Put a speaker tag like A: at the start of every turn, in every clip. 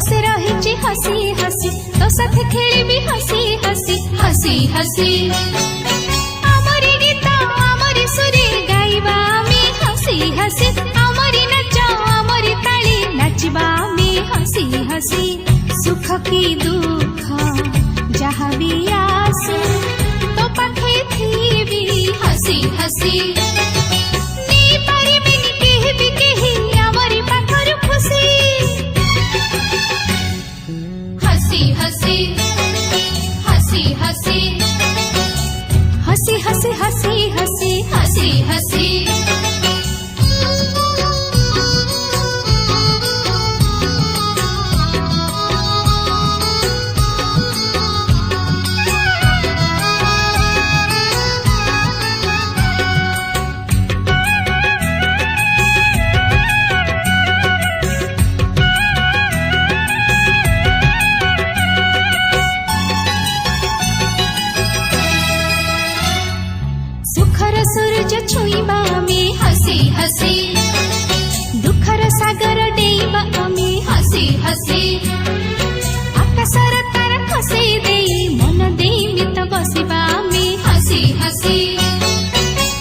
A: पासे रही हसी हसी तो साथे खेली हसी हसी हसी हसी आमरी गीत आमरी सुरे गाइबा में हसी हसी आमरी नच आमरी ताली नाचिबा में हसी हसी सुख की दुख जहाँ भी आसू तो पाखे थी भी हसी हसी हसी हसी हसी हसी हसी सूरज छुईबा में हसी हसी दुखर सागर डेइबा में हसी हसी आकाशर तारा खसई देई मन देई मित बसिबा में हसी हसी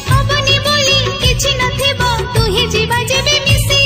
A: हबनी बोली किछि नथिबो तू ही जीवा जेबे मिसी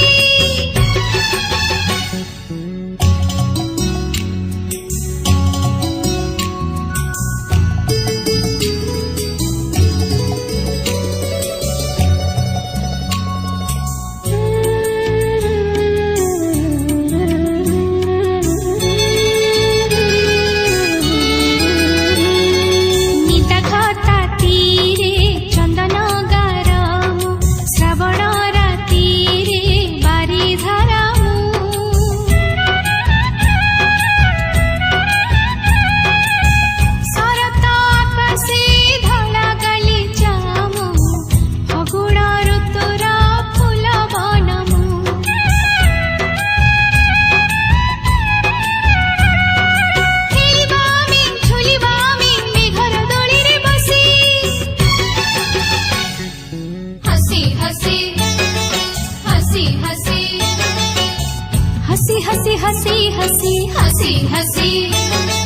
A: हसी हसी हसी हसी हसी हसी